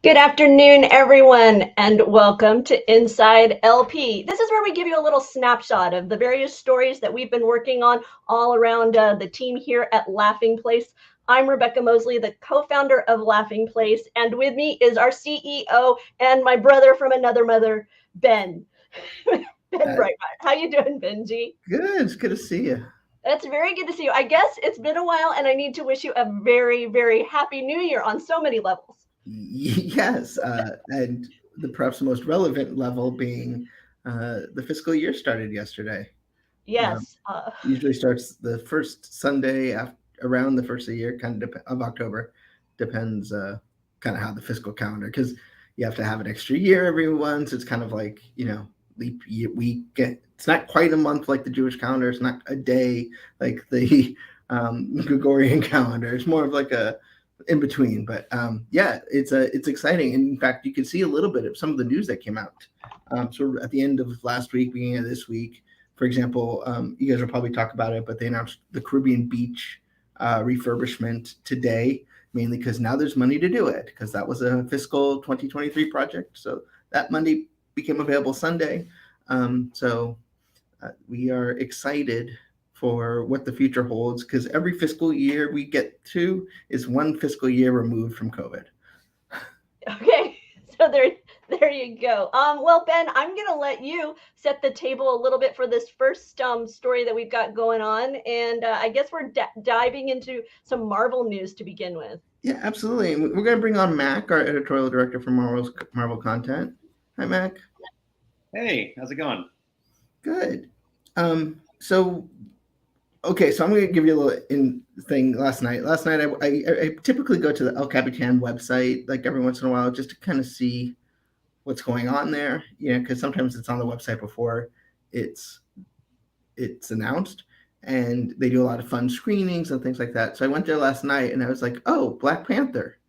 Good afternoon, everyone, and welcome to Inside LP. This is where we give you a little snapshot of the various stories that we've been working on all around the team here at Laughing Place. I'm Rebecca Mosley, the co-founder of Laughing Place, and with me is our CEO and my brother from another mother, Ben. Ben Breitbart. How you doing, Benji? Good. It's good to see you. It's very good to see you. I guess it's been a while, and I need to wish you a very, very happy new year on so many levels. Yes, and perhaps the most relevant level being the fiscal year started yesterday. Um, Yes. Usually starts the first Sunday around the first of the year, of October. Depends kind of how the fiscal calendar, because you have to have an extra year every once. It's kind of like leap year week. It's not quite a month like the Jewish calendar. It's not a day like the Gregorian calendar. It's more of like a in between. But yeah, it's exciting. And in fact, you can see a little bit of some of the news that came out. So at the end of last week, beginning of this week, for example, you guys will probably talk about it, but they announced the Caribbean Beach refurbishment today, mainly because now there's money to do it, because that was a fiscal 2023 project. So that money became available Sunday. So we are excited for what the future holds, because every fiscal year we get to is one fiscal year removed from COVID. Okay, so there you go. Well, Ben, I'm gonna let you set the table a little bit for this first story that we've got going on, and I guess we're diving into some Marvel news to begin with. Yeah, absolutely. And we're going to bring on Mac, our editorial director for Marvel Content. Hi, Mac. Hey, how's it going? Good. So okay, so I'm going to give you a little thing. Last night, I typically go to the El Capitan website like every once in a while just to kind of see what's going on there. Because sometimes it's on the website before it's announced, and they do a lot of fun screenings and things like that. So I went there last night, and I was like, "Oh, Black Panther,"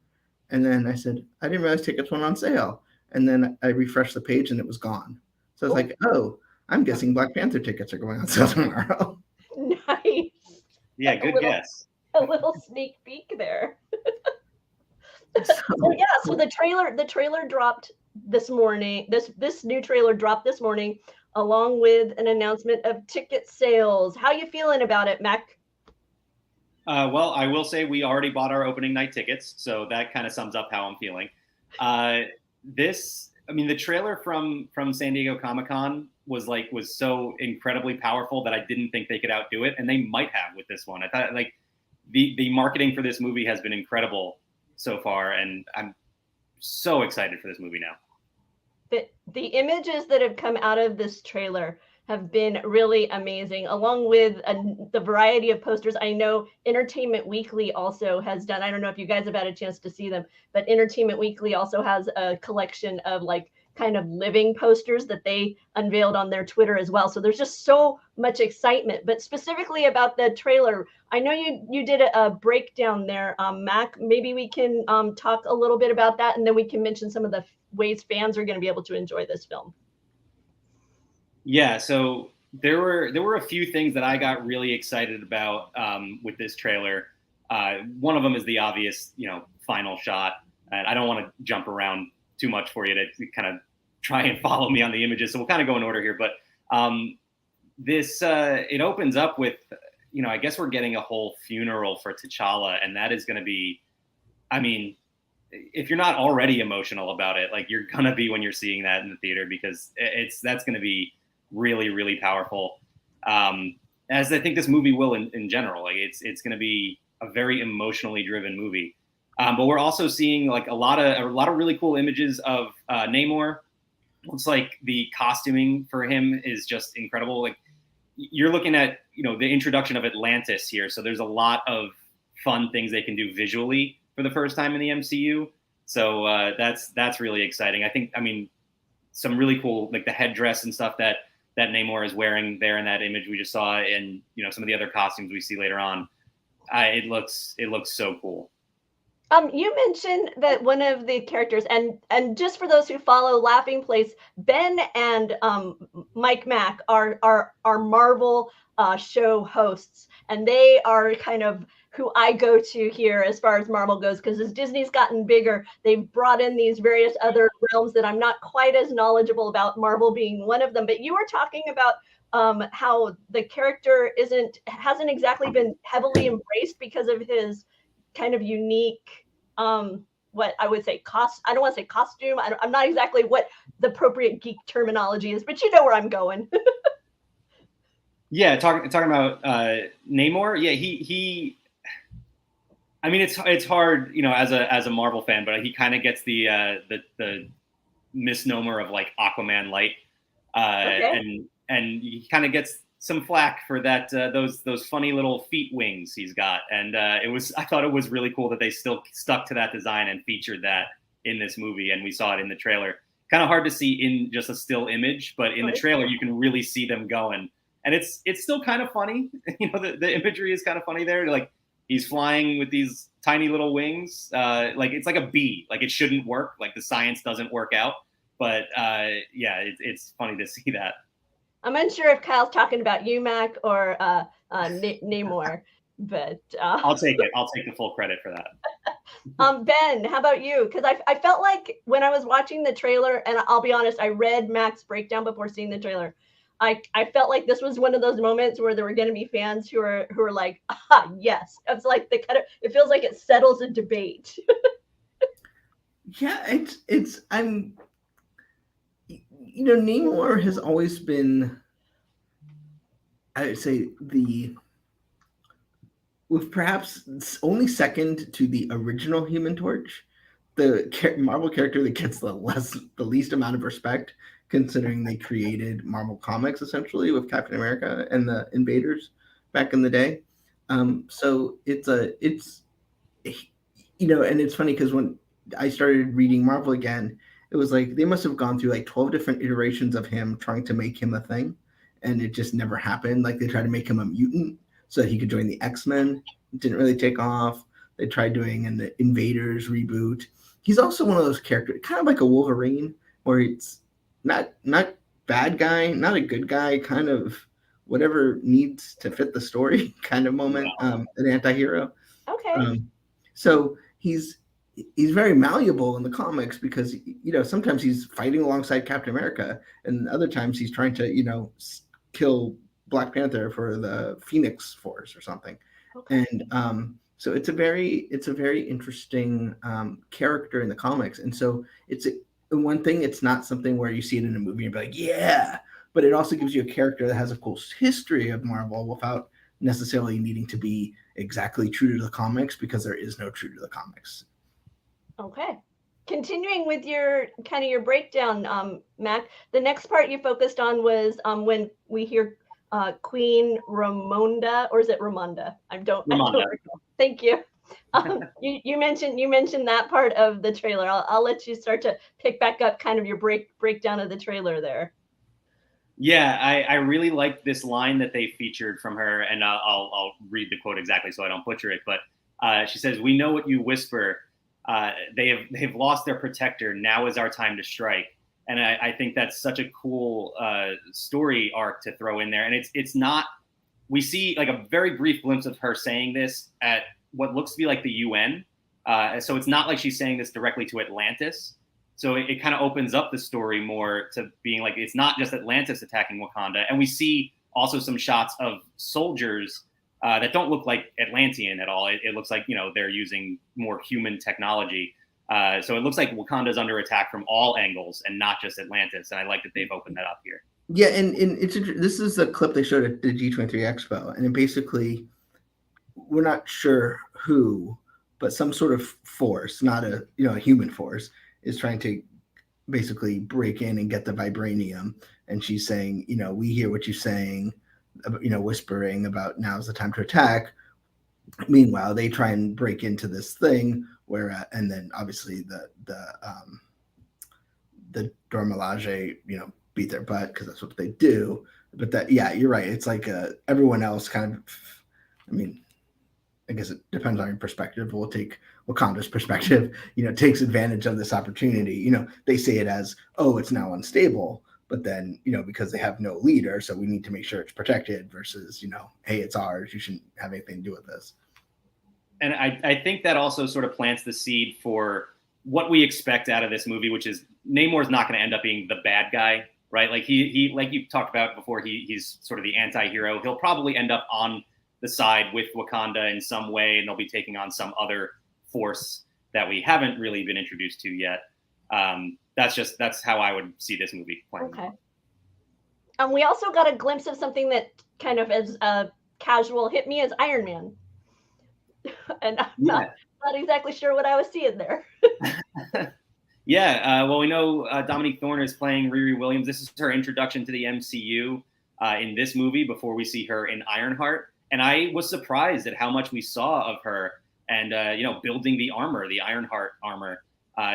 and then I said, "I didn't realize tickets went on sale." And then I refreshed the page, and it was gone. So I was like, "Oh, I'm guessing Black Panther tickets are going on sale tomorrow." Nice. Yeah, good guess. A little sneak peek there. So So the trailer dropped this morning. This new trailer dropped this morning, along with an announcement of ticket sales. How you feeling about it, Mac? Well, I will say we already bought our opening night tickets, so that kind of sums up how I'm feeling. The trailer from San Diego Comic-Con was so incredibly powerful that I didn't think they could outdo it, and they might have with this one. I thought the marketing for this movie has been incredible so far, and I'm so excited for this movie now. The images that have come out of this trailer have been really amazing, along with the variety of posters. I know Entertainment Weekly also has done, I don't know if you guys have had a chance to see them, but Entertainment Weekly also has a collection of kind of living posters that they unveiled on their Twitter as well. So there's just so much excitement. But specifically about the trailer, I know you did a breakdown there, Mac. Maybe we can talk a little bit about that, and then we can mention some of the ways fans are going to be able to enjoy this film. Yeah, so there were a few things that I got really excited about with this trailer. One of them is the obvious, final shot, and I don't want to jump around too much for you to kind of try and follow me on the images. So we'll kind of go in order here, but this it opens up with, I guess we're getting a whole funeral for T'Challa, and that is going to be, if you're not already emotional about it, you're gonna be when you're seeing that in the theater, because that's going to be really, really powerful. As I think this movie will in general. It's going to be a very emotionally driven movie. But we're also seeing a lot of really cool images of Namor. Looks like the costuming for him is just incredible. You're looking at the introduction of Atlantis here, so there's a lot of fun things they can do visually for the first time in the MCU. So that's really exciting. I mean, some really cool, the headdress and stuff that Namor is wearing there in that image we just saw, and some of the other costumes we see later on. It looks so cool. You mentioned that one of the characters, and just for those who follow Laughing Place, Ben and Mike Mack are Marvel show hosts, and they are kind of who I go to here as far as Marvel goes, because as Disney's gotten bigger, they've brought in these various other realms that I'm not quite as knowledgeable about, Marvel being one of them. But you were talking about how the character hasn't exactly been heavily embraced because of his kind of unique what I would say I don't want to say costume. I'm not exactly what the appropriate geek terminology is, but you know where I'm going. Yeah, talking about Namor. Yeah, he. I mean, it's hard, as a Marvel fan, but he kind of gets the misnomer of like Aquaman light, Okay. and he kind of gets some flack for that those funny little feet wings he's got, and I thought it was really cool that they still stuck to that design and featured that in this movie, and we saw it in the trailer. Kind of hard to see in just a still image, but in the trailer you can really see them going, and it's still kind of funny. The imagery is kind of funny there. Like he's flying with these tiny little wings, like it's like a bee. Like it shouldn't work. Like the science doesn't work out, but yeah, it's funny to see that. I'm unsure if Kyle's talking about you, Mac, or Namor, but I'll take it. I'll take the full credit for that. Ben, how about you? Because I felt like when I was watching the trailer, and I'll be honest, I read Mac's breakdown before seeing the trailer. I felt like this was one of those moments where there were going to be fans who are like, yes. It's like it feels like it settles a debate. Yeah, Namor has always been, I would say, with perhaps only second to the original Human Torch, the Marvel character that gets the least amount of respect, considering they created Marvel Comics essentially with Captain America and the Invaders back in the day. So it's and it's funny because when I started reading Marvel again, it was like they must have gone through like 12 different iterations of him trying to make him a thing, and it just never happened. Like they tried to make him a mutant so that he could join the X-Men. It didn't really take off. They tried doing an Invaders reboot. He's also one of those characters, kind of like a Wolverine, where it's not bad guy, not a good guy, kind of whatever needs to fit the story kind of moment, an anti-hero. Okay. So he's very malleable in the comics because sometimes he's fighting alongside Captain America, and other times he's trying to kill Black Panther for the Phoenix Force or something. Okay. And so it's a very interesting character in the comics, and so one thing, it's not something where you see it in a movie and be like, yeah, but it also gives you a character that has a cool history of Marvel without necessarily needing to be exactly true to the comics, because there is no true to the comics. Okay. Continuing with your breakdown, Mac, the next part you focused on was when we hear Queen Ramonda, or is it Ramonda? I don't recall. Thank you. You mentioned that part of the trailer. I'll let you start to pick back up kind of your breakdown of the trailer there. Yeah, I really like this line that they featured from her, and I'll read the quote exactly so I don't butcher it. But she says, "We know what you whisper. They've lost their protector. Now is our time to strike." And I think that's such a cool story arc to throw in there. And it's not. We see like a very brief glimpse of her saying this at what looks to be like the UN. So it's not like she's saying this directly to Atlantis. So it kind of opens up the story more to being like, it's not just Atlantis attacking Wakanda. And we see also some shots of soldiers that don't look like Atlantean at all. It looks like, they're using more human technology. So it looks like Wakanda's under attack from all angles and not just Atlantis. And I like that they've opened that up here. Yeah, and this is a clip they showed at the G23 Expo. And basically, we're not sure who, but some sort of force, not a human force, is trying to basically break in and get the vibranium. And she's saying, we hear what you're saying, whispering about now's the time to attack. Meanwhile, they try and break into this thing and then obviously the Dormelage, beat their butt because that's what they do. But you're right. It's like everyone else kind of, I guess it depends on your perspective. We'll take Wakanda's perspective, takes advantage of this opportunity. They say it as, oh, it's now unstable. but then, because they have no leader, so we need to make sure it's protected versus, hey, it's ours, you shouldn't have anything to do with this. And I think that also sort of plants the seed for what we expect out of this movie, which is Namor's not going to end up being the bad guy, right? Like he like you talked about before, he's sort of the anti-hero. He'll probably end up on the side with Wakanda in some way, and they'll be taking on some other force that we haven't really been introduced to yet. That's how I would see this movie playing. Okay. And we also got a glimpse of something that kind of as casual hit me as Iron Man. And I'm not exactly sure what I was seeing there. Well, we know Dominique Thorne is playing Riri Williams. This is her introduction to the MCU in this movie before we see her in Ironheart. And I was surprised at how much we saw of her and, building the armor, the Ironheart armor.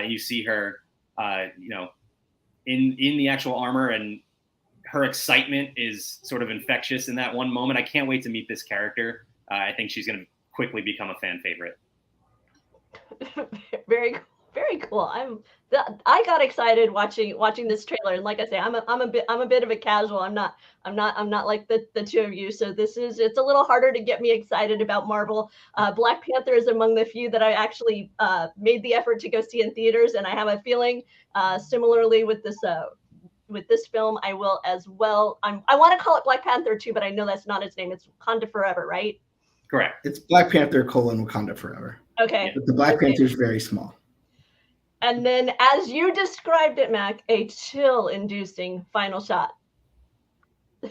You see her, in the actual armor, and her excitement is sort of infectious in that one moment. I can't wait to meet this character. I think she's going to quickly become a fan favorite. Very, very cool. I got excited watching this trailer, and like I say, I'm a bit of a casual. I'm not like the two of you. So it's a little harder to get me excited about Marvel. Black Panther is among the few that I actually made the effort to go see in theaters, and I have a feeling similarly with this film, I will as well. I want to call it Black Panther 2, but I know that's not its name. It's Wakanda Forever, right? Correct. It's Black Panther : Wakanda Forever. Okay. But the Black Panther is very small. And then, as you described it, Mac, a chill-inducing final shot.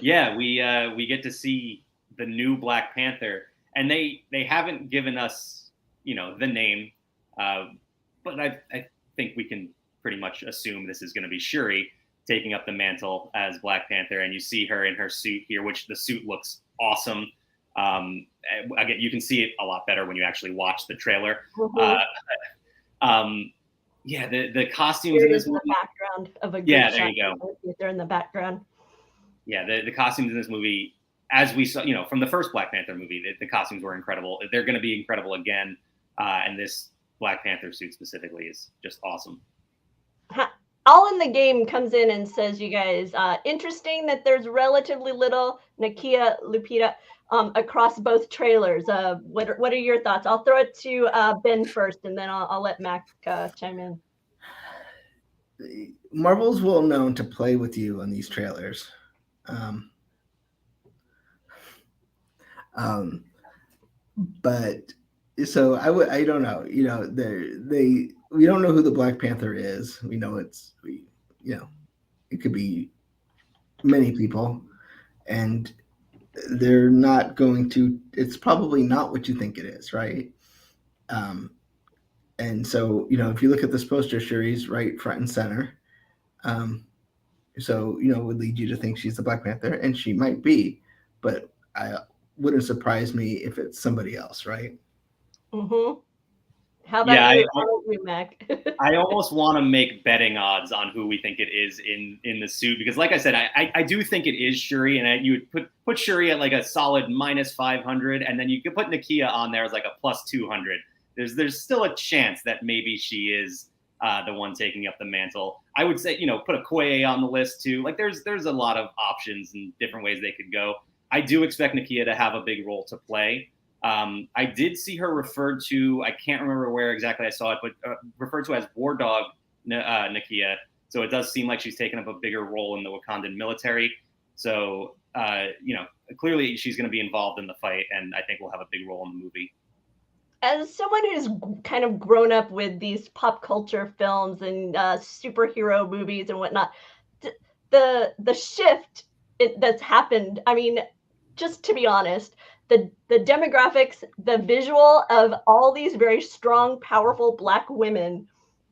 Yeah, we get to see the new Black Panther, and they haven't given us, the name, but I think we can pretty much assume this is going to be Shuri taking up the mantle as Black Panther, and you see her in her suit here, which the suit looks awesome. Again, you can see it a lot better when you actually watch the trailer. Mm-hmm. The costumes in this movie. The background of a there you go. They're in the background. Yeah, the costumes in this movie, as we saw, from the first Black Panther movie, the costumes were incredible. They're going to be incredible again, and this Black Panther suit specifically is just awesome. All in the Game comes in and says, you guys, interesting that there's relatively little Nakia Lupita across both trailers. What are your thoughts? I'll throw it to Ben first, and then I'll let Mac chime in. Marvel's well known to play with you on these trailers. But so I don't know. We don't know who the Black Panther is. We know it could be many people, and they're not going to. It's probably not what you think it is, right? And so if you look at this poster, Shuri's right front and center. So would lead you to think she's the Black Panther, and she might be, but I wouldn't surprise me if it's somebody else, right? Mm-hmm. How about you, Mac? I almost want to make betting odds on who we think it is in the suit, because like I said, I do think it is Shuri, and you would put Shuri at like a solid -500, and then you could put Nakia on there as like a +200. There's still a chance that maybe she is the one taking up the mantle. I would say, put a Okoye on the list too. Like there's a lot of options and different ways they could go. I do expect Nakia to have a big role to play. I did see her referred to, I can't remember where exactly I saw it, but referred to as War Dog Nakia. So it does seem like she's taken up a bigger role in the Wakandan military. So, clearly she's going to be involved in the fight, and I think will have a big role in the movie. As someone who's kind of grown up with these pop culture films and superhero movies and whatnot, the shift that's happened, I mean, just to be honest, the demographics, the visual of all these very strong, powerful Black women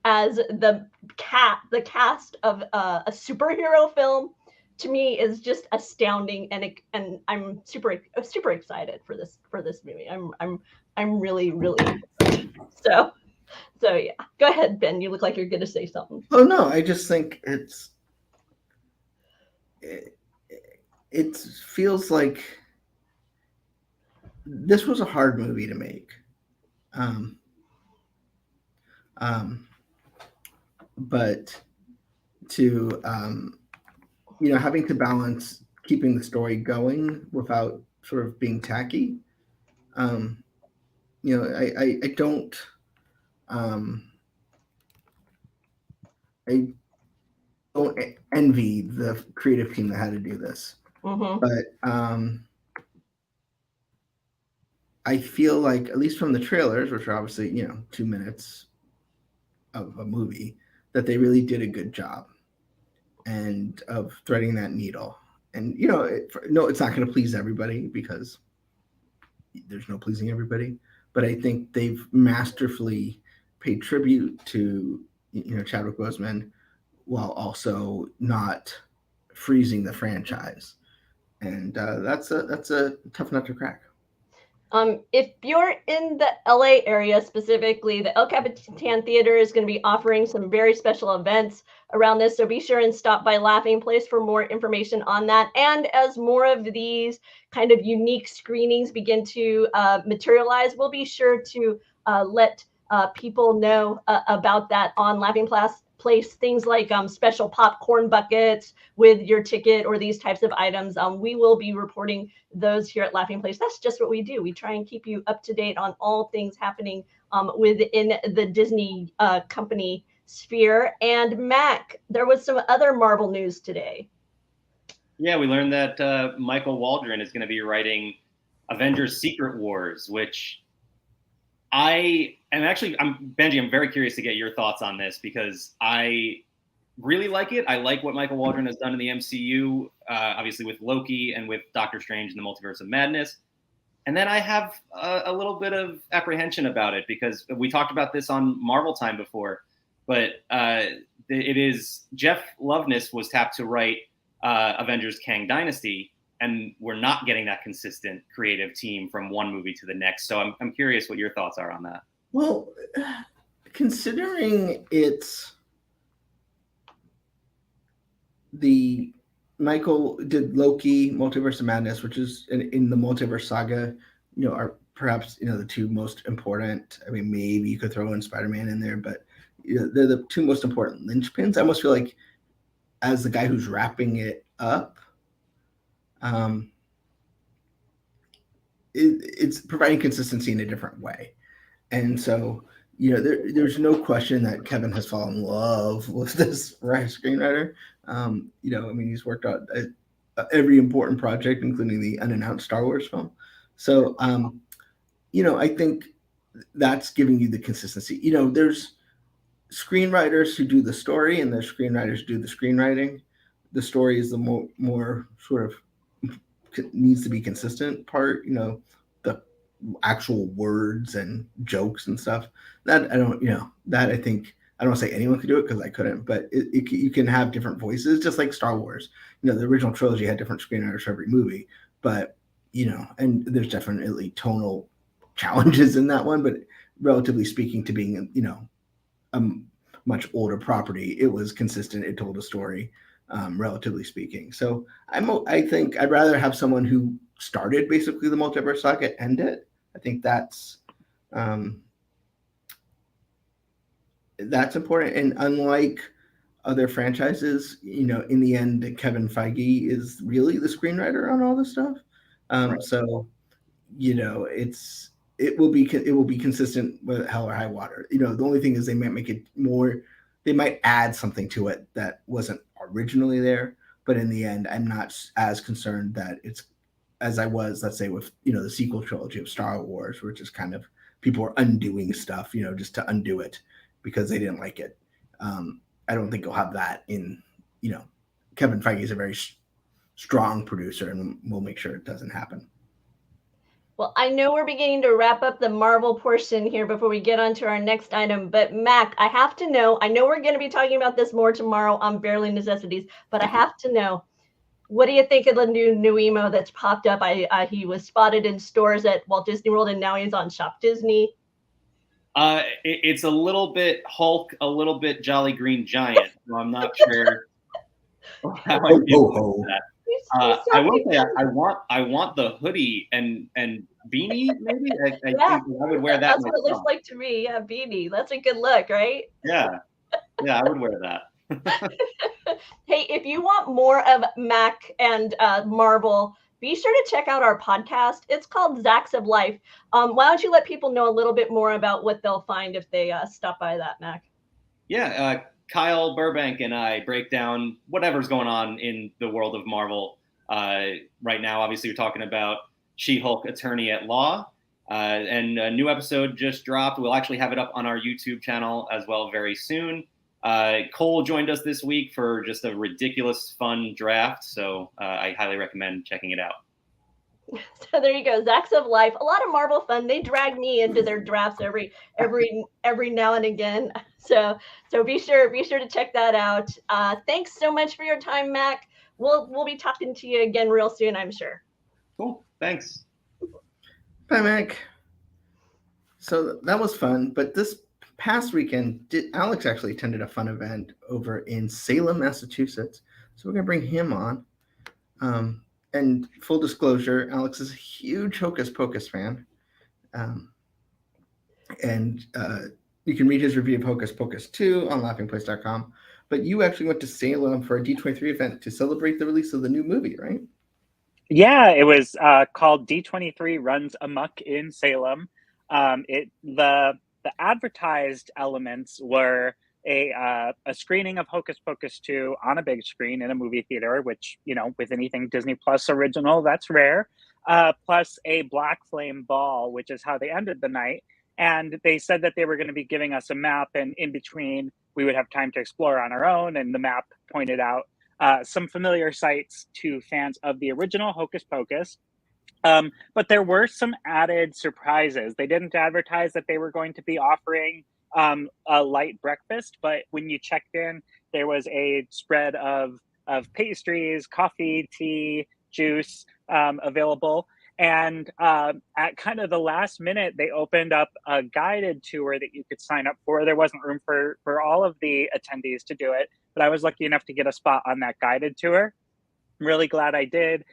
as the cast of a superhero film, to me, is just astounding, and I'm super excited for this movie. I'm really excited. So yeah. Go ahead, Ben. You look like you're going to say something. Oh no, I just think it feels like this was a hard movie to make. But to having to balance keeping the story going without sort of being tacky. Um, I don't um, I don't envy the creative team that had to do this, Mm-hmm. but I feel like, at least from the trailers, which are obviously 2 minutes of a movie, that they really did a good job and of threading that needle. And no, it's not going to please everybody because there's no pleasing everybody. But I think they've masterfully paid tribute to Chadwick Boseman while also not freezing the franchise, and that's a tough nut to crack. If you're in the LA area specifically, the El Capitan Theater is going to be offering some very special events around this. So be sure and stop by Laughing Place for more information on that. And as more of these kind of unique screenings begin to materialize, we'll be sure to let people know about that on Laughing Place, things like special popcorn buckets with your ticket or these types of items. We will be reporting those here at Laughing Place. That's just what we do. We try and keep you up to date on all things happening within the Disney company sphere. And Mac, there was some other Marvel news today. Yeah, we learned that Michael Waldron is going to be writing Avengers: Secret Wars, which I'm Benji. I'm very curious to get your thoughts on this because I really like it. I like what Michael Waldron has done in the MCU, obviously with Loki and with Doctor Strange and the Multiverse of Madness. And then I have a little bit of apprehension about it because we talked about this on Marvel Time before, but it is Jeff Loveness was tapped to write Avengers: Kang Dynasty, and we're not getting that consistent creative team from one movie to the next. So I'm curious what your thoughts are on that. Well, considering it's the Michael did Loki, Multiverse of Madness, which is in the multiverse saga, are perhaps the two most important. I mean, maybe you could throw in Spider-Man in there, but they're the two most important linchpins. I almost feel like, as the guy who's wrapping it up, it's providing consistency in a different way. And so, there's no question that Kevin has fallen in love with this screenwriter. I mean, he's worked on every important project, including the unannounced Star Wars film. So, I think that's giving you the consistency. There's screenwriters who do the story, and there's screenwriters who do the screenwriting. The story is the more sort of needs to be consistent part. The actual words and jokes and stuff. That I think I don't want to say anyone could do it because I couldn't, but you can have different voices, just like Star Wars. The original trilogy had different screenwriters for every movie, but and there's definitely tonal challenges in that one, but relatively speaking, to being a much older property, it was consistent. It told a story, relatively speaking. So I think I'd rather have someone who started basically the multiverse saga end it. I think that's important. And unlike other franchises, in the end, Kevin Feige is really the screenwriter on all this stuff. Right. So, it will be consistent with hell or high water. The only thing is they might make it more. They might add something to it that wasn't originally there. But in the end, I'm not as concerned that it's as I was, let's say, with the sequel trilogy of Star Wars, which is kind of people are undoing stuff, just to undo it because they didn't like it. I don't think you'll have that in, Kevin Feige is a very strong producer, and we'll make sure it doesn't happen. Well, I know we're beginning to wrap up the Marvel portion here before we get on to our next item, but Mac, I have to know, I know we're going to be talking about this more tomorrow on Barely Necessities, but I have to know, what do you think of the new emo that's popped up? He was spotted in stores at Walt Disney World, and now he's on Shop Disney. It's a little bit Hulk, a little bit Jolly Green Giant. So I'm not sure how I feel about that. I will say I want the hoodie and beanie. Maybe I think I would wear that. That's what it looks like to me. Yeah, beanie. That's a good look, right? Yeah, I would wear that. Hey, if you want more of Mac and Marvel, be sure to check out our podcast. It's called Zacks of Life. Why don't you let people know a little bit more about what they'll find if they stop by that, Mac? Yeah, Kyle Burbank and I break down whatever's going on in the world of Marvel right now. Obviously, we're talking about She-Hulk Attorney at Law, and a new episode just dropped. We'll actually have it up on our YouTube channel as well very soon. Cole joined us this week for just a ridiculous fun draft, so I highly recommend checking it out. So there you go, Zacks of Life. A lot of Marvel fun. They drag me into their drafts every now and again. So be sure to check that out. Thanks so much for your time, Mac. We'll be talking to you again real soon, I'm sure. Cool. Thanks. Bye, Mac. So that was fun, but this past weekend, Alex actually attended a fun event over in Salem, Massachusetts. So we're gonna bring him on. And full disclosure, Alex is a huge Hocus Pocus fan. And you can read his review of Hocus Pocus 2 on laughingplace.com. But you actually went to Salem for a D23 event to celebrate the release of the new movie, right? Yeah, it was called D23 Runs Amok in Salem. The advertised elements were a screening of Hocus Pocus 2 on a big screen in a movie theater, which, you know, with anything Disney Plus original, that's rare. Plus a Black Flame Ball, which is how they ended the night. And they said that they were going to be giving us a map, and in between, we would have time to explore on our own. And the map pointed out some familiar sites to fans of the original Hocus Pocus. But there were some added surprises. They didn't advertise that they were going to be offering a light breakfast, but when you checked in, there was a spread of pastries, coffee, tea, juice available. And at kind of the last minute, they opened up a guided tour that you could sign up for. There wasn't room for all of the attendees to do it, but I was lucky enough to get a spot on that guided tour. I'm really glad I did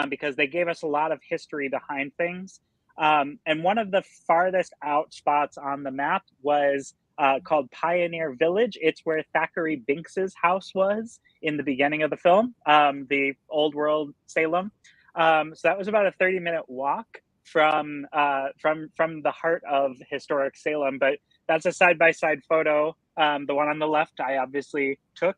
because they gave us a lot of history behind things. And one of the farthest out spots on the map was called Pioneer Village. It's where Thackeray Binks's house was in the beginning of the film, the old world Salem. So that was about a 30-minute walk from the heart of historic Salem. But that's a side-by-side photo. The one on the left, I obviously took.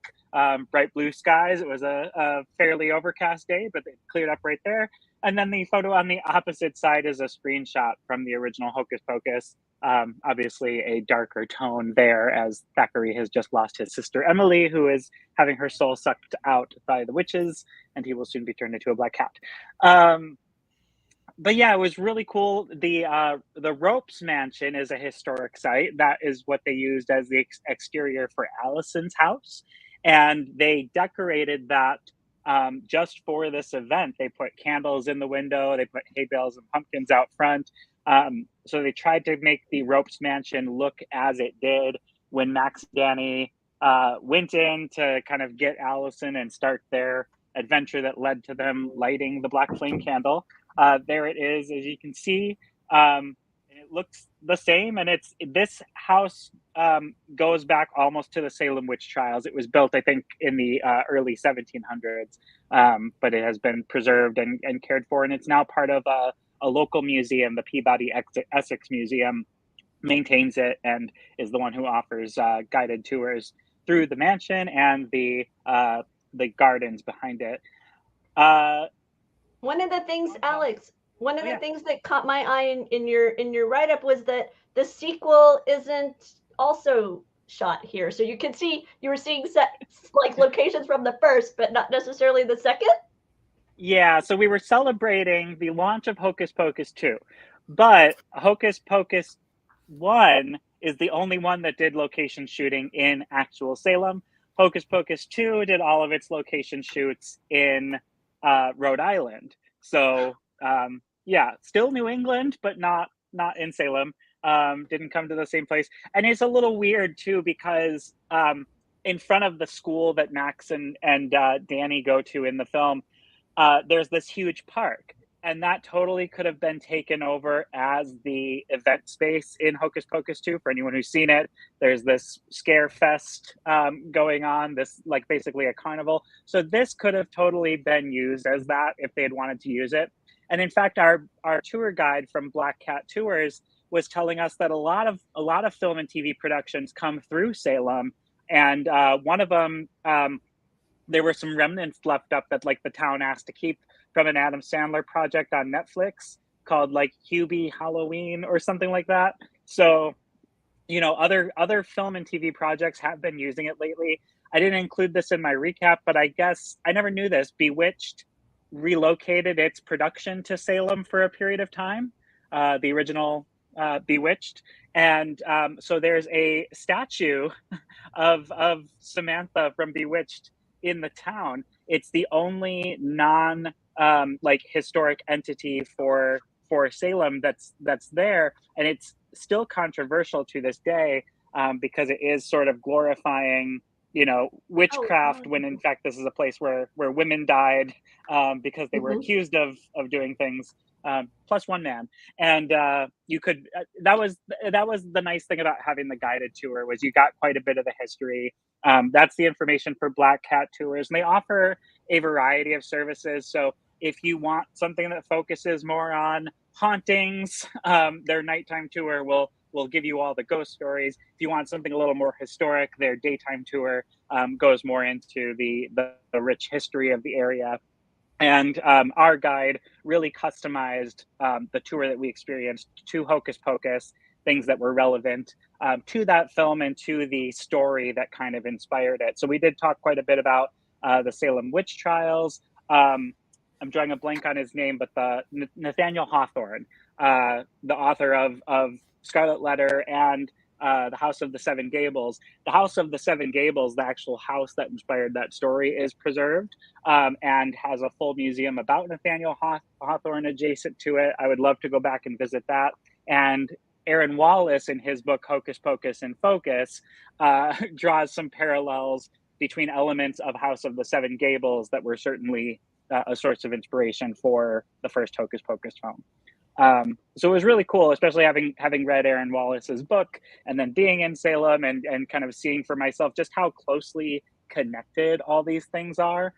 Bright blue skies. It was a fairly overcast day, but it cleared up right there. And then the photo on the opposite side is a screenshot from the original Hocus Pocus. Obviously a darker tone there, as Thackeray has just lost his sister Emily, who is having her soul sucked out by the witches, and he will soon be turned into a black cat. But yeah, it was really cool. The Ropes Mansion is a historic site. That is what they used as the exterior for Allison's house. And they decorated that just for this event. They put candles in the window. They put hay bales and pumpkins out front. So they tried to make the Ropes Mansion look as it did when Max and Danny went in to kind of get Allison and start their adventure that led to them lighting the Black Flame candle. There it is, as you can see. It looks the same, and this house goes back almost to the Salem witch trials. It was built, I think, in the early 1700s, but it has been preserved and cared for, and it's now part of a local museum. The Peabody Essex Museum maintains it and is the one who offers guided tours through the mansion and the gardens behind it. One of the things, Alex, the things that caught my eye in your write-up was that the sequel isn't also shot here. So you were seeing like locations from the first, but not necessarily the second. Yeah, so we were celebrating the launch of Hocus Pocus 2, but Hocus Pocus 1 is the only one that did location shooting in actual Salem. Hocus Pocus 2 did all of its location shoots in Rhode Island. So yeah, still New England, but not in Salem. Didn't come to the same place. And it's a little weird too, because in front of the school that Max and Danny go to in the film, there's this huge park. and that totally could have been taken over as the event space in Hocus Pocus 2. For anyone who's seen it, there's this scare fest going on, this like basically a carnival. So this could have totally been used as that if they had wanted to use it. And in fact, our tour guide from Black Cat Tours was telling us that a lot of film and TV productions come through Salem, and one of them, there were some remnants left up that like the town asked to keep from an Adam Sandler project on Netflix called like Hubie Halloween or something like that. So, you know, other film and TV projects have been using it lately. I didn't include this in my recap, but I guess I never knew this. Bewitched relocated its production to Salem for a period of time, the original Bewitched. And so there's a statue of Samantha from Bewitched in the town. It's the only non like historic entity for Salem that's there, and it's still controversial to this day because it is sort of glorifying, you know, witchcraft, when in fact this is a place where women died because they were accused of doing things. Plus one man, and you could that was the nice thing about having the guided tour, was you got quite a bit of the history. That's the information for Black Cat Tours, and they offer a variety of services. So if you want something that focuses more on hauntings, their nighttime tour will give you all the ghost stories. If you want something a little more historic, their daytime tour goes more into the rich history of the area. And our guide really customized the tour that we experienced to Hocus Pocus, things that were relevant to that film and to the story that kind of inspired it. So we did talk quite a bit about the Salem witch trials. I'm drawing a blank on his name, but Nathaniel Hawthorne, the author of Scarlet Letter and the House of the Seven Gables. The House of the Seven Gables, the actual house that inspired that story, is preserved and has a full museum about Nathaniel Hawthorne adjacent to it. I would love to go back and visit that. And Aaron Wallace, in his book Hocus Pocus and Focus, draws some parallels between elements of House of the Seven Gables that were certainly a source of inspiration for the first Hocus Pocus film. So it was really cool, especially having read Aaron Wallace's book and then being in Salem and kind of seeing for myself just how closely connected all these things are.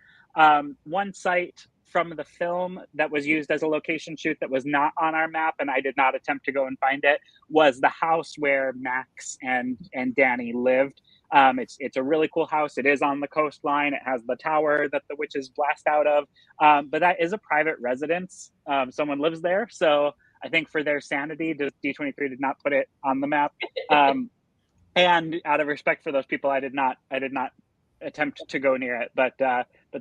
One site from the film that was used as a location shoot that was not on our map, and I did not attempt to go and find it, was the house where Max and Danny lived. It's a really cool house. It is on the coastline. It has the tower that the witches blast out of, but that is a private residence. Someone lives there, so I think for their sanity, D23 did not put it on the map. And out of respect for those people, I did not attempt to go near it. But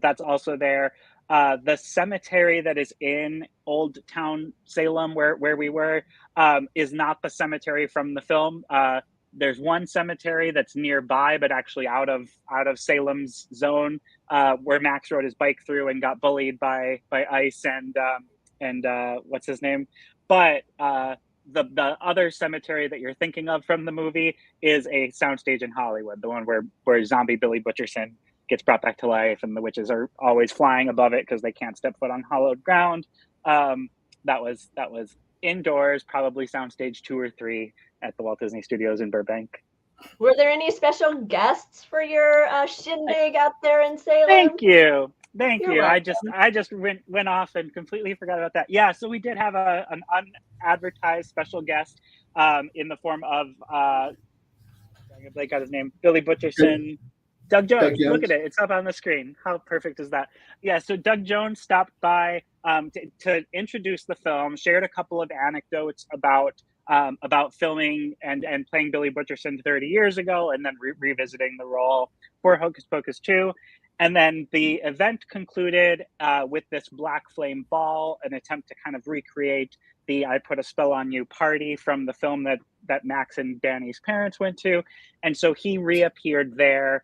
that's also there. The cemetery that is in Old Town Salem, where we were, is not the cemetery from the film. There's one cemetery that's nearby, but actually out of Salem's zone, where Max rode his bike through and got bullied by Ice and what's his name. But the other cemetery that you're thinking of from the movie is a soundstage in Hollywood, the one where zombie Billy Butcherson gets brought back to life, and the witches are always flying above it because they can't step foot on hallowed ground. That was indoors, probably soundstage 2 or 3 at the Walt Disney Studios in Burbank. Were there any special guests for your shindig out there in Salem? Thank you. You're welcome. I just went off and completely forgot about that. Yeah, so we did have an unadvertised special guest in the form of I got his name, Billy Butcherson. Doug Jones. Look at it. It's up on the screen. How perfect is that? Yeah, so Doug Jones stopped by to introduce the film, shared a couple of anecdotes about filming and playing Billy Butcherson 30 years ago, and then revisiting the role for Hocus Pocus 2. And then the event concluded with this Black Flame Ball, an attempt to kind of recreate the I Put a Spell on You party from the film that Max and Danny's parents went to. And so he reappeared there.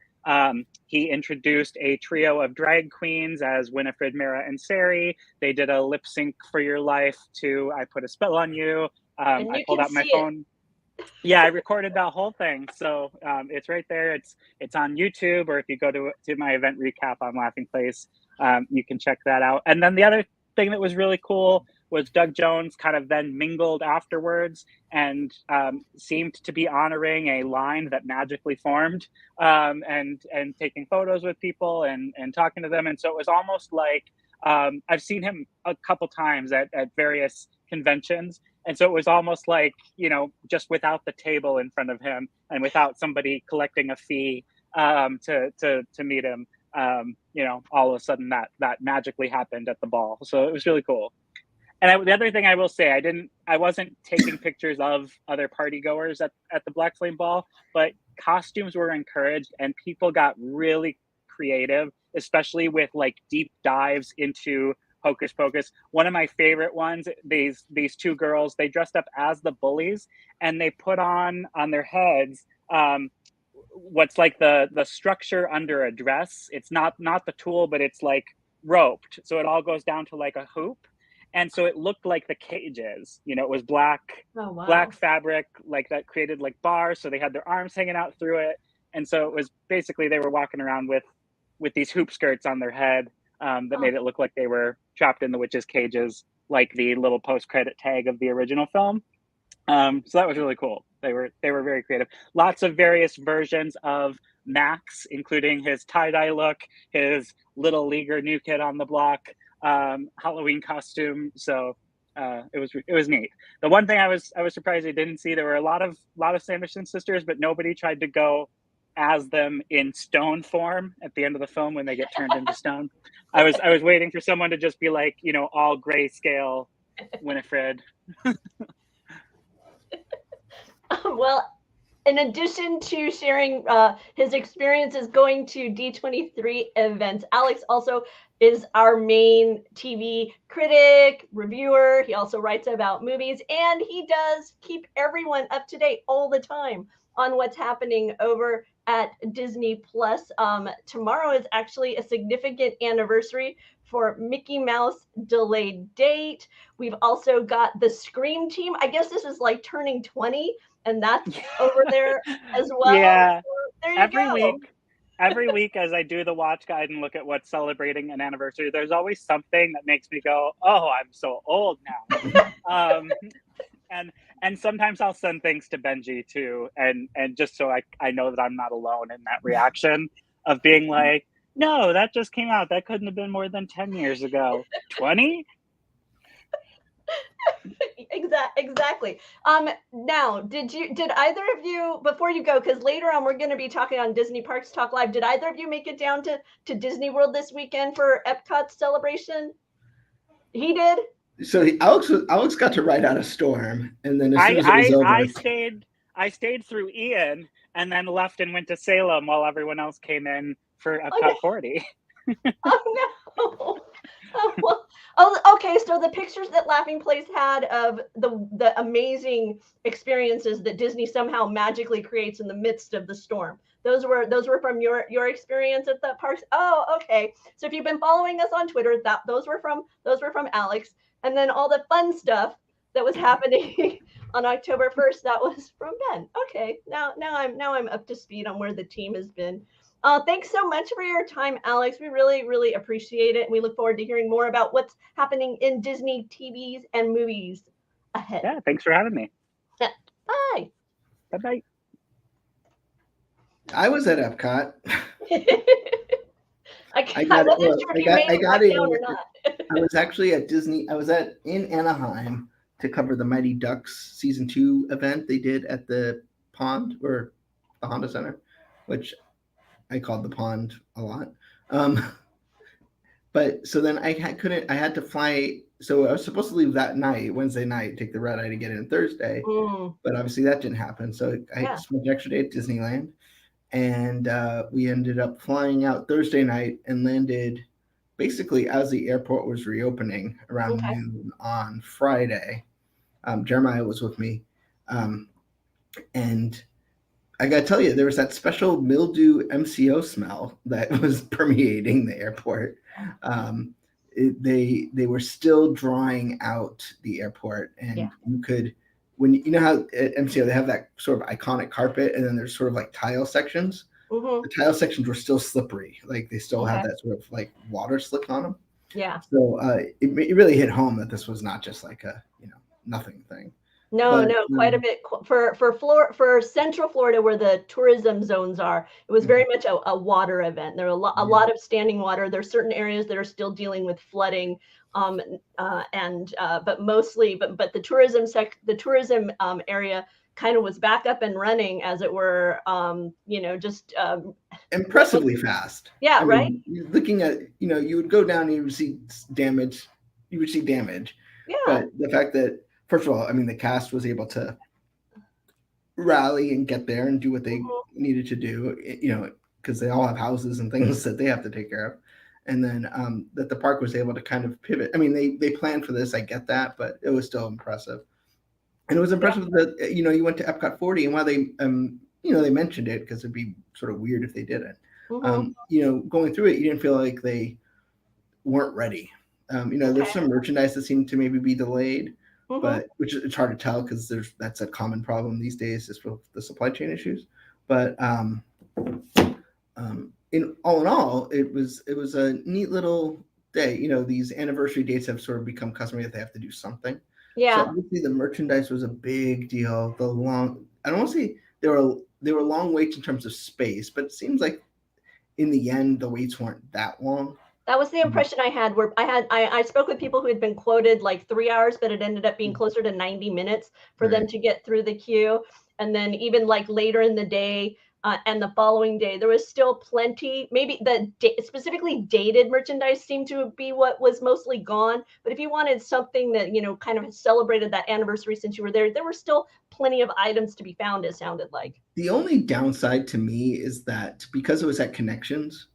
He introduced a trio of drag queens as Winifred, Mara, and Sari. They did a lip sync for Your Life to I Put a Spell on You. I pulled out my phone. Yeah, I recorded that whole thing. So it's right there. It's on YouTube, or if you go to my event recap on Laughing Place, you can check that out. And then the other thing that was really cool was Doug Jones kind of then mingled afterwards and seemed to be honoring a line that magically formed, and taking photos with people and talking to them. And so it was almost like, I've seen him a couple times at various conventions. And so it was almost like, just without the table in front of him and without somebody collecting a fee to meet him, all of a sudden that magically happened at the ball. So it was really cool. And the other thing I will say, I wasn't taking pictures of other party goers at the Black Flame Ball, but costumes were encouraged and people got really creative, especially with like deep dives into Hocus Pocus. One of my favorite ones, these two girls, they dressed up as the bullies and they put on their heads what's like the structure under a dress. It's not the tulle, but it's like roped, so it all goes down to like a hoop. And so it looked like the cages, it was black, Oh, wow. black fabric, like that created like bars. So they had their arms hanging out through it. And so it was basically, they were walking around with these hoop skirts on their head that made it look like they were trapped in the witches' cages, like the little post-credit tag of the original film. So that was really cool. They were very creative. Lots of various versions of Max, including his tie-dye look, his little leaguer new kid on the block, Halloween costume. So it was neat. The one thing I was surprised I didn't see, there were a lot of Sanderson sisters, but nobody tried to go as them in stone form at the end of the film when they get turned into stone. I was waiting for someone to just be like, all grayscale Winifred. Well, in addition to sharing his experiences going to D23 events, Alex also is our main TV critic, reviewer. He also writes about movies, and he does keep everyone up to date all the time on what's happening over at Disney Plus. Tomorrow is actually a significant anniversary for Mickey Mouse Delayed Date. We've also got the Scream team. I guess this is like turning 20, and that's over there as well. Yeah. So there you go. Every week as I do the watch guide and look at what's celebrating an anniversary, there's always something that makes me go, oh, I'm so old now. And sometimes I'll send things to Benji too, and just so I know that I'm not alone in that reaction of being like, no, that just came out. That couldn't have been more than 10 years ago. 20? Exactly. Now, did either of you, before you go, because later on we're going to be talking on Disney Parks Talk Live, did either of you make it down to Disney World this weekend for Epcot's celebration? He did. So Alex got to ride out a storm, and then as soon as it was over, I stayed through Ian and then left and went to Salem while everyone else came in for Epcot 40. Oh no. Okay. So the pictures that Laughing Place had of the amazing experiences that Disney somehow magically creates in the midst of the storm, those were from your experience at the parks. Oh, okay. So if you've been following us on Twitter, those were from Alex, and then all the fun stuff that was happening on October 1st, that was from Ben. Okay. Now I'm up to speed on where the team has been. Thanks so much for your time, Alex. We really, really appreciate it. And we look forward to hearing more about what's happening in Disney TVs and movies ahead. Yeah, thanks for having me. Bye. Bye-bye. I was at Epcot. I wasn't sure if you made it down or not. I was actually at Disney. I was in Anaheim to cover the Mighty Ducks season 2 event they did at the pond, or the Honda Center, which I called the pond a lot. But so then I had to fly. So I was supposed to leave that night, Wednesday night, take the red eye to get in Thursday. But obviously that didn't happen. So I spent an extra day at Disneyland. And we ended up flying out Thursday night and landed basically as the airport was reopening around noon on Friday. Jeremiah was with me. And I got to tell you, there was that special mildew MCO smell that was permeating the airport. They were still drying out the airport, and you could, when you know how at MCO they have that sort of iconic carpet, and then there's sort of like tile sections. The tile sections were still slippery, like they still have that sort of like water slick on them. Yeah. So it really hit home that this was not just like a nothing thing. No, But no, quite a bit for Central Florida, where the tourism zones are. It was very much a water event. There are a lot of standing water. There's certain areas that are still dealing with flooding, but mostly, but the tourism area kind of was back up and running, as it were. Just impressively fast. yeah, I right. mean, looking at you would go down and you would see damage. You would see damage, Yeah, but the fact that first of all, I mean, the cast was able to rally and get there and do what they needed to do. Because they all have houses and things that they have to take care of. And then that the park was able to kind of pivot. I mean, they planned for this. I get that, but it was still impressive. And it was impressive that you went to Epcot 40, and while they they mentioned it because it'd be sort of weird if they didn't. Going through it, you didn't feel like they weren't ready. There's some merchandise that seemed to maybe be delayed, but which it's hard to tell because that's a common problem these days, is with the supply chain issues. But in all, it was a neat little day. These anniversary dates have sort of become customary that they have to do something. yeah. So obviously the merchandise was a big deal. I don't want to say there were long waits in terms of space, but it seems like in the end the waits weren't that long. That was the impression I had, where I spoke with people who had been quoted like 3 hours, but it ended up being closer to 90 minutes for them to get through the queue. And then even like later in the day and the following day, there was still plenty. Maybe specifically dated merchandise seemed to be what was mostly gone. But if you wanted something that, kind of celebrated that anniversary since you were there were still plenty of items to be found, it sounded like. The only downside to me is that because it was at Connections,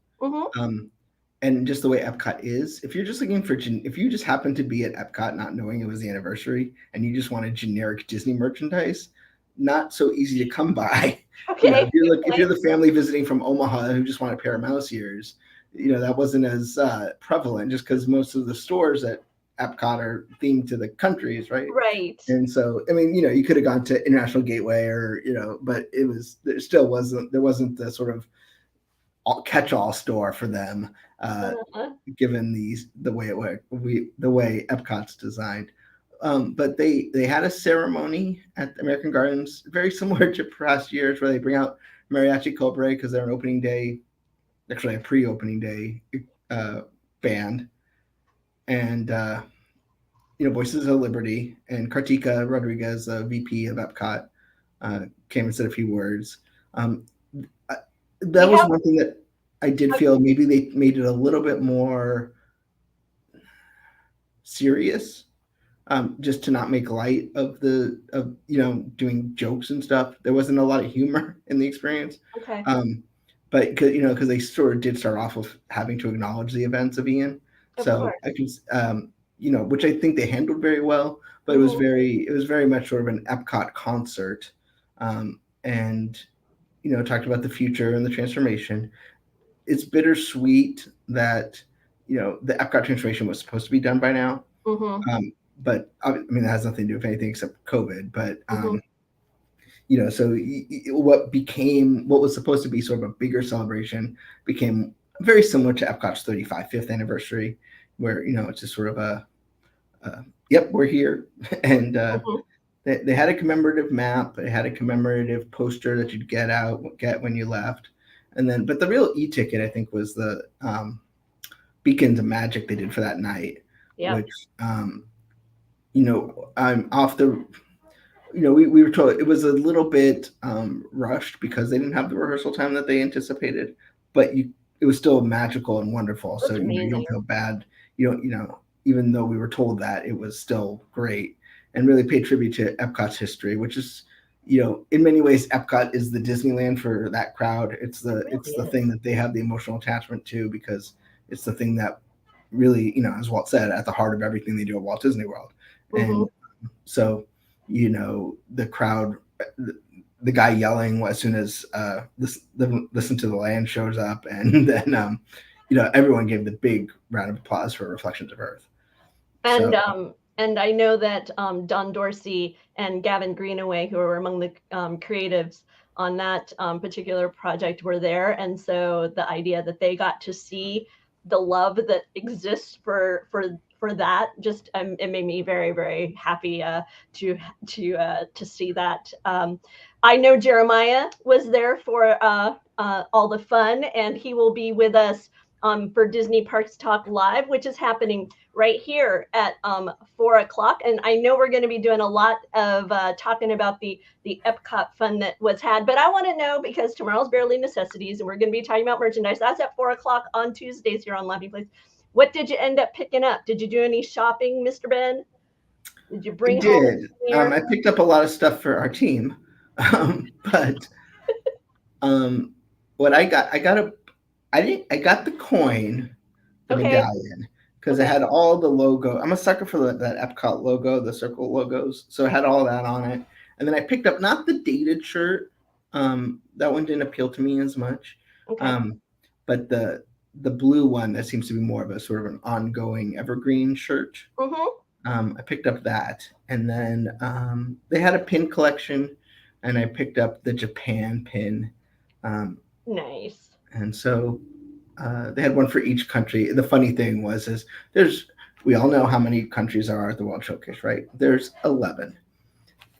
and just the way Epcot is, if you're just looking for, if you just happen to be at Epcot not knowing it was the anniversary and you just wanted generic Disney merchandise, not so easy to come by. Okay. If you're the family visiting from Omaha who just want a pair of mouse ears, that wasn't as prevalent, just because most of the stores at Epcot are themed to the countries, right? Right. And so, I mean, you could have gone to International Gateway or, but there wasn't the sort of catch-all store for them, given the way Epcot's designed. But they had a ceremony at American Gardens, very similar to past years, where they bring out Mariachi Cobre because they're an opening day, actually a pre-opening day band, and Voices of Liberty, and Kartika Rodriguez, VP of Epcot, came and said a few words. That was one thing that I did feel maybe they made it a little bit more serious, just to not make light of doing jokes and stuff. There wasn't a lot of humor in the experience. Okay. But because they sort of did start off with having to acknowledge the events of Ian, so I can, which I think they handled very well. But it was very much sort of an Epcot concert, and talked about the future and the transformation. It's bittersweet that the Epcot transformation was supposed to be done by now, but I mean that has nothing to do with anything except COVID. But so what was supposed to be sort of a bigger celebration became very similar to Epcot's 35th anniversary, where it's just sort of yep, we're here, and they had a commemorative map. They had a commemorative poster that you'd get when you left. And then, but the real e-ticket, I think, was the Beacons of Magic they did for that night, which, I'm off the, we were told it was a little bit rushed because they didn't have the rehearsal time that they anticipated, but it was still magical and wonderful. So you don't feel bad. Even though we were told that, it was still great and really paid tribute to Epcot's history, which is, in many ways, Epcot is the Disneyland for that crowd. It's the thing that they have the emotional attachment to, because it's the thing that really, as Walt said, at the heart of everything they do at Walt Disney World. And so, the crowd, the guy yelling as soon as Listen to the Land shows up, and then, everyone gave the big round of applause for Reflections of Earth. And I know that Don Dorsey and Gavin Greenaway, who were among the creatives on that particular project, were there. And so the idea that they got to see the love that exists for that. Just it made me very, very happy to see that. I know Jeremiah was there for all the fun, and he will be with us for Disney Parks Talk Live, which is happening right here at 4 o'clock. And I know we're going to be doing a lot of talking about the Epcot fun that was had. But I want to know, because tomorrow's Barely Necessities, and we're going to be talking about merchandise. That's at 4 o'clock on Tuesdays here on Laughing Place. What did you end up picking up? Did you do any shopping, Mr. Ben? Did you bring home? I picked up a lot of stuff for our team. But what I got the coin, the medallion, because it had all the logo. I'm a sucker for that Epcot logo, the circle logos. So it had all that on it. And then I picked up not the dated shirt. That one didn't appeal to me as much. But the blue one that seems to be more of a sort of an ongoing evergreen shirt. I picked up that. And then they had a pin collection, and I picked up the Japan pin. Nice. And so they had one for each country. The funny thing was we all know how many countries there are at the World Showcase, right? There's 11.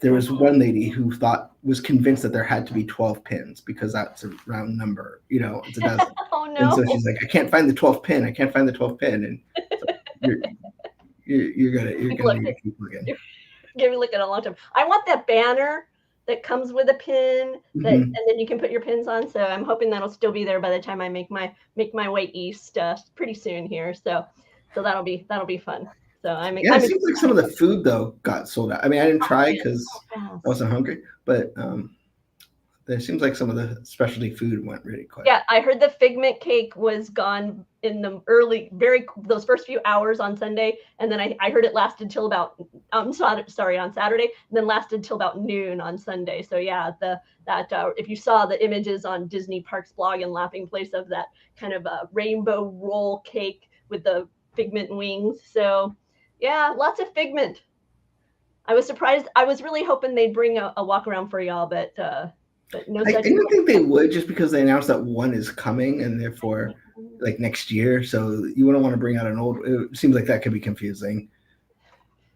There was one lady who was convinced that there had to be 12 pins because that's a round number, it's a dozen. Oh no. And so she's like, I can't find the 12th pin. I can't find the 12th pin. And so you're gonna need to keep looking. You're gonna look at a long time. I want that banner that comes with a pin and then you can put your pins on. So I'm hoping that'll still be there by the time I make my way east pretty soon here. So that'll be fun. So it seems like some of the food though got sold out. I mean, I didn't try because I wasn't hungry, but there seems like some of the specialty food went really quick. Yeah, I heard the figment cake was gone in the those first few hours on Sunday, and then I heard it lasted till about on Saturday, and then lasted till about noon on Sunday. So yeah, if you saw the images on Disney Parks blog and Laughing Place of that kind of a rainbow roll cake with the figment wings. So yeah, lots of figment. I was surprised. I was really hoping they'd bring a walk around for y'all, but no. I didn't think they would, just because they announced that one is coming, and therefore, like next year. So you wouldn't want to bring out an old. It seems like that could be confusing.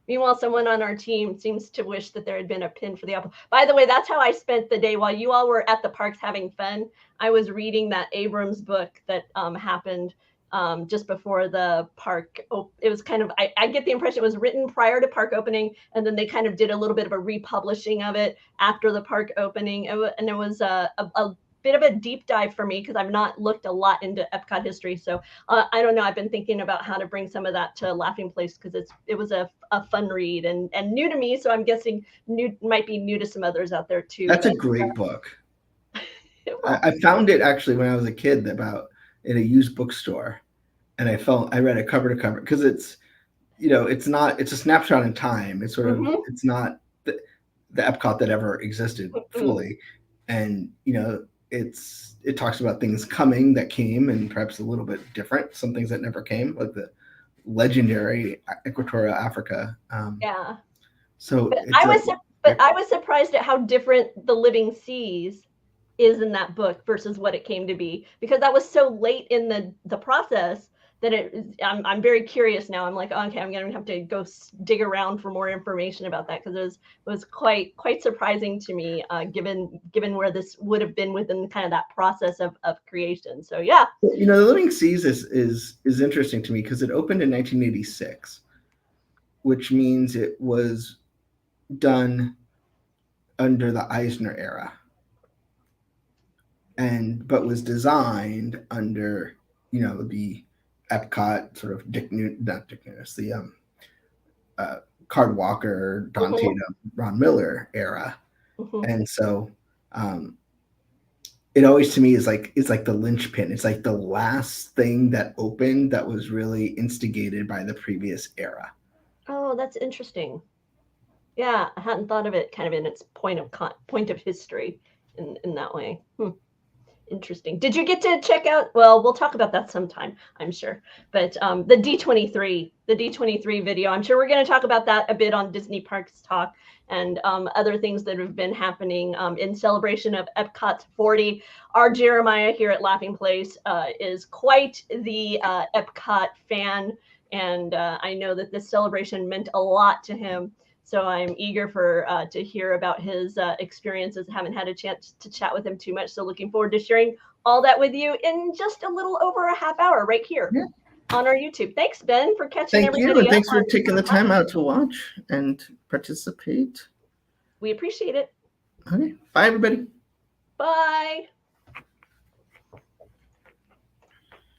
Meanwhile, someone on our team seems to wish that there had been a pin for the apple. By the way, that's how I spent the day while you all were at the parks having fun. I was reading that Abrams book that happened just before the park. It was kind of, I get the impression it was written prior to park opening, and then they kind of did a little bit of a republishing of it after the park opening. And it was a bit of a deep dive for me because I've not looked a lot into Epcot history. So I don't know. I've been thinking about how to bring some of that to Laughing Place because it was a fun read and new to me. So I'm guessing might be new to some others out there too. That's a great book. I found it actually when I was a kid in a used bookstore, and I read it cover to cover because it's a snapshot in time. It's sort of it's not the Epcot that ever existed fully, and it talks about things coming that came and perhaps a little bit different, some things that never came, like the legendary Equatorial Africa. So I was surprised at how different the Living Seas is in that book versus what it came to be, because that was so late in the process that I'm very curious now. I'm like, okay, I'm gonna have to go dig around for more information about that, because it was quite surprising to me, given where this would have been within kind of that process of creation. So yeah, the Living Seas is interesting to me because it opened in 1986, which means it was done under the Eisner era, but was designed under the Epcot sort of Card Walker, Don Tatum, Ron Miller era. And so it always to me is like the linchpin. It's like the last thing that opened that was really instigated by the previous era. Oh, that's interesting. Yeah, I hadn't thought of it kind of in its point of history in that way. Interesting. Did you get to check out? Well, we'll talk about that sometime, I'm sure. But the D23 video, I'm sure we're going to talk about that a bit on Disney Parks Talk and other things that have been happening in celebration of Epcot 40. Our Jeremiah here at Laughing Place is quite the Epcot fan, and I know that this celebration meant a lot to him. So I'm eager to hear about his experiences. Haven't had a chance to chat with him too much. So looking forward to sharing all that with you in just a little over a half hour right here on our YouTube. Thanks, Ben, for catching everybody up. Thank you, and thanks for taking the time out to watch and participate. We appreciate it. Okay, bye, everybody. Bye.